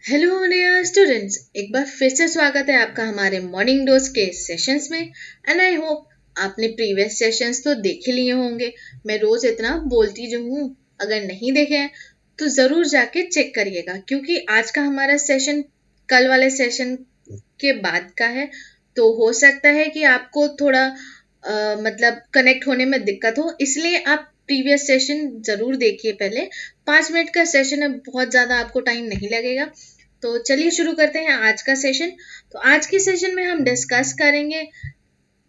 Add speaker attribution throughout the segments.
Speaker 1: Hello dear students, एक बार फिर से स्वागत है आपका हमारे मॉर्निंग डोज के सेशंस में। एंड आई होप आपने प्रीवियस सेशंस तो देख ही लिए होंगे। मैं रोज इतना बोलती जो हूँ, अगर नहीं देखे हैं तो जरूर जाके चेक करिएगा, क्योंकि आज का हमारा सेशन कल वाले सेशन के बाद का है। तो हो सकता है कि आपको थोड़ा मतलब कनेक्ट होने में दिक्कत हो, इसलिए आप प्रीवियस सेशन जरूर देखिए पहले। 5 मिनट का सेशन है, बहुत ज़्यादा आपको टाइम नहीं लगेगा। तो चलिए शुरू करते हैं आज का सेशन। तो आज के सेशन में हम डिस्कस करेंगे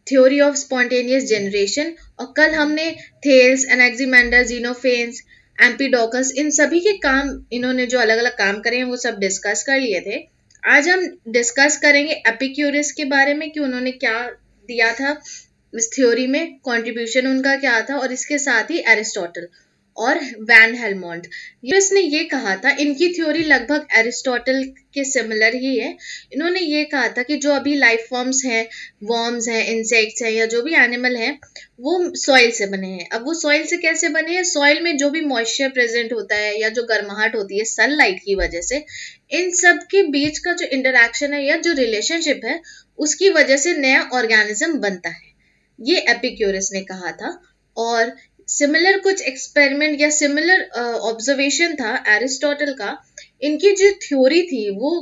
Speaker 1: थ्योरी ऑफ स्पॉन्टेनियस जनरेशन। और कल हमने थेल्स, एनाक्सिमेंडर, जीनोफेन्स, एम्पीडोकस, इन सभी के काम, इन्होंने जो अलग अलग काम करे हैं वो सब डिस्कस कर लिए थे। आज हम डिस्कस करेंगे एपिक्यूरस के बारे में कि उन्होंने क्या दिया था इस थ्योरी में, कंट्रीब्यूशन उनका क्या था, और इसके साथ ही एरिस्टोटल और वैन हेलमोंट। इसने ये कहा था, इनकी थ्योरी लगभग एरिस्टोटल के सिमिलर ही है। इन्होंने ये कहा था कि जो अभी लाइफ फॉर्म्स हैं, वर्म्स हैं, इंसेक्ट्स हैं, या जो भी एनिमल हैं, वो सॉइल से बने हैं। अब वो सॉइल से कैसे बने हैं? सॉइल में जो भी मॉइस्चर प्रेजेंट होता है या जो गर्माहट होती है सनलाइट की वजह से, इन सब के बीच का जो इंटरेक्शन है या जो रिलेशनशिप है, उसकी वजह से नया ऑर्गेनिज्म बनता है। ये एपिक्यूरस ने कहा था। और सिमिलर कुछ एक्सपेरिमेंट या सिमिलर ऑब्जर्वेशन था एरिस्टोटल का। इनकी जो थ्योरी थी वो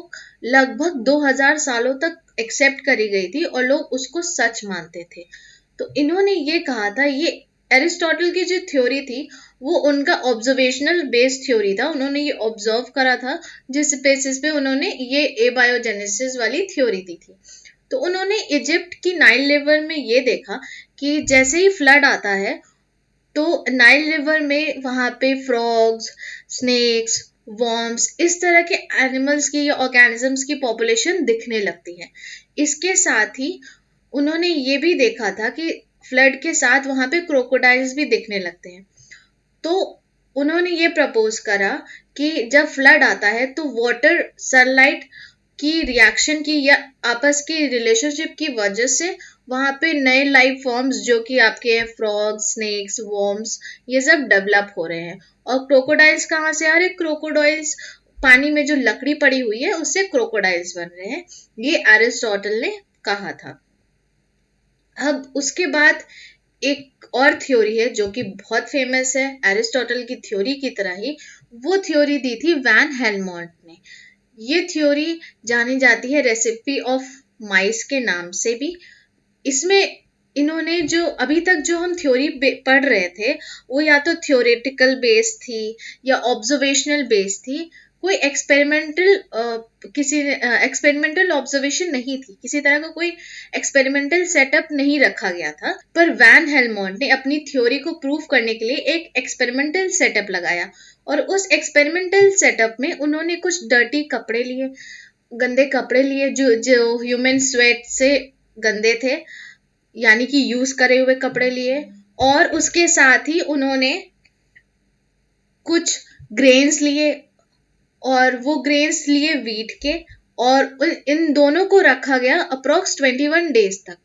Speaker 1: लगभग 2000 सालों तक एक्सेप्ट करी गई थी और लोग उसको सच मानते थे। तो इन्होंने ये कहा था, ये एरिस्टोटल की जो थ्योरी थी वो उनका ऑब्जर्वेशनल बेस्ड थ्योरी था। उन्होंने ये ऑब्जर्व करा था, जिस बेसिस पे उन्होंने ये एबायोजेनेसिस वाली थ्योरी दी थी। तो उन्होंने इजिप्ट की नाइल रिवर में ये देखा कि जैसे ही फ्लड आता है तो नाइल रिवर में वहां पे फ्रॉग्स, स्नेक्स, वर्म्स, इस तरह के एनिमल्स की या ऑर्गेनिजम्स की पॉपुलेशन दिखने लगती है। इसके साथ ही उन्होंने ये भी देखा था कि फ्लड के साथ वहां पे क्रोकोडाइल्स भी दिखने लगते हैं। तो उन्होंने ये प्रपोज करा कि जब फ्लड आता है तो वाटर सनलाइट की रिएक्शन की या आपस की रिलेशनशिप की वजह से वहां पे नए लाइफ फॉर्म्स जो कि आपके हैं फ्रॉग्स, स्नेक्स, वर्म्स, ये सब डेवलप हो रहे हैं। और क्रोकोडाइल्स कहाँ से आ रहे? क्रोकोडाइल्स पानी में जो लकड़ी पड़ी हुई है उससे क्रोकोडाइल्स बन रहे हैं। ये एरिस्टोटल ने कहा था। अब उसके बाद एक और थ्योरी है जो कि बहुत फेमस है एरिस्टोटल की थ्योरी की तरह ही। वो थ्योरी दी थी वैन हेलमोंट ने। ये थ्योरी जानी जाती है रेसिपी ऑफ माइस के नाम से भी। इसमें इन्होंने जो अभी तक जो हम थ्योरी पढ़ रहे थे वो या तो थ्योरेटिकल बेस थी या ऑब्जर्वेशनल बेस थी। कोई एक्सपेरिमेंटल ऑब्जर्वेशन नहीं थी, किसी तरह का कोई एक्सपेरिमेंटल सेटअप नहीं रखा गया था। पर वैन हेलमोंट ने अपनी थ्योरी को प्रूव करने के लिए एक एक्सपेरिमेंटल सेटअप लगाया। और उस एक्सपेरिमेंटल सेटअप में उन्होंने कुछ डर्टी कपड़े लिए, गंदे कपड़े लिए, जो जो ह्यूमन स्वेट से गंदे थे, यानी कि यूज करे हुए कपड़े लिए। और उसके साथ ही उन्होंने कुछ ग्रेन्स लिए, और वो ग्रेन्स लिए वीट के, और इन दोनों को रखा गया अप्रोक्स 21 डेज तक।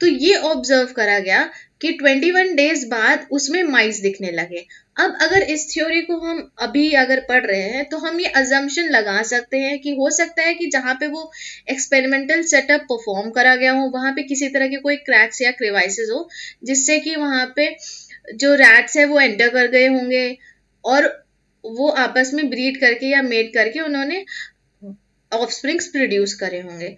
Speaker 1: तो ये ऑब्जर्व करा गया कि 21 डेज बाद उसमें माइस दिखने लगे। अब अगर इस थ्योरी को हम अभी अगर पढ़ रहे हैं तो हम ये अजम्पशन लगा सकते हैं कि हो सकता है कि जहाँ पे वो एक्सपेरिमेंटल सेटअप परफॉर्म करा गया हो वहां पे किसी तरह के कोई क्रैक्स या क्रिवाइसेस हो, जिससे कि वहां पे जो रैट्स है वो एंटर कर गए होंगे और वो आपस में ब्रीड करके या मेट करके उन्होंने ऑफस्प्रिंग्स प्रोड्यूस करे होंगे।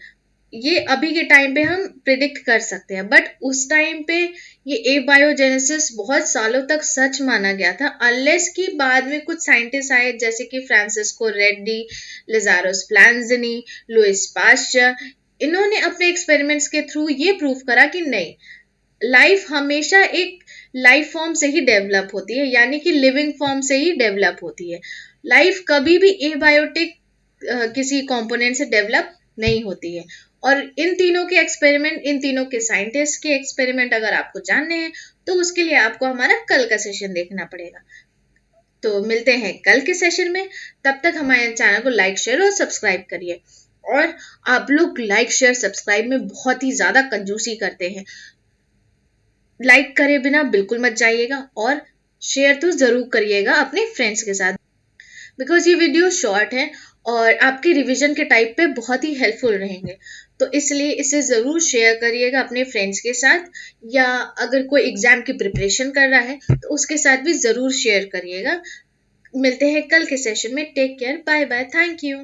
Speaker 1: ये अभी के टाइम पे हम प्रिडिक्ट कर सकते हैं, बट उस टाइम पे ये एबायोजेनेसिस बहुत सालों तक सच माना गया था, अनलेस कि बाद में कुछ साइंटिस्ट आए जैसे कि फ्रांसिस्को रेड्डी, लिजारोस प्लांजनी, लुइस पास्चर। इन्होंने अपने एक्सपेरिमेंट्स के थ्रू ये प्रूव करा कि नहीं, लाइफ हमेशा एक लाइफ फॉर्म से ही डेवलप होती है, यानी कि लिविंग फॉर्म से ही डेवलप होती है। लाइफ कभी भी एबायोटिक किसी कंपोनेंट से डेवलप नहीं होती है। और इन तीनों के एक्सपेरिमेंट, इन तीनों के साइंटिस्ट के एक्सपेरिमेंट अगर आपको जानने हैं तो उसके लिए आपको हमारा कल का सेशन देखना पड़ेगा। तो मिलते हैं कल के सेशन में। तब तक हमारे चैनल को लाइक, शेयर और सब्सक्राइब करिए। और आप लोग लाइक, शेयर, सब्सक्राइब में बहुत ही ज्यादा कंजूसी करते हैं। लाइक करे बिना बिल्कुल मत जाइएगा और शेयर तो जरूर करिएगा अपने फ्रेंड्स के साथ। बिकॉज ये वीडियो शॉर्ट है और आपके रिवीजन के टाइप पे बहुत ही हेल्पफुल रहेंगे। तो इसलिए इसे ज़रूर शेयर करिएगा अपने फ्रेंड्स के साथ, या अगर कोई एग्ज़ाम की प्रिपरेशन कर रहा है तो उसके साथ भी ज़रूर शेयर करिएगा। मिलते हैं कल के सेशन में। Take care, bye bye, thank you.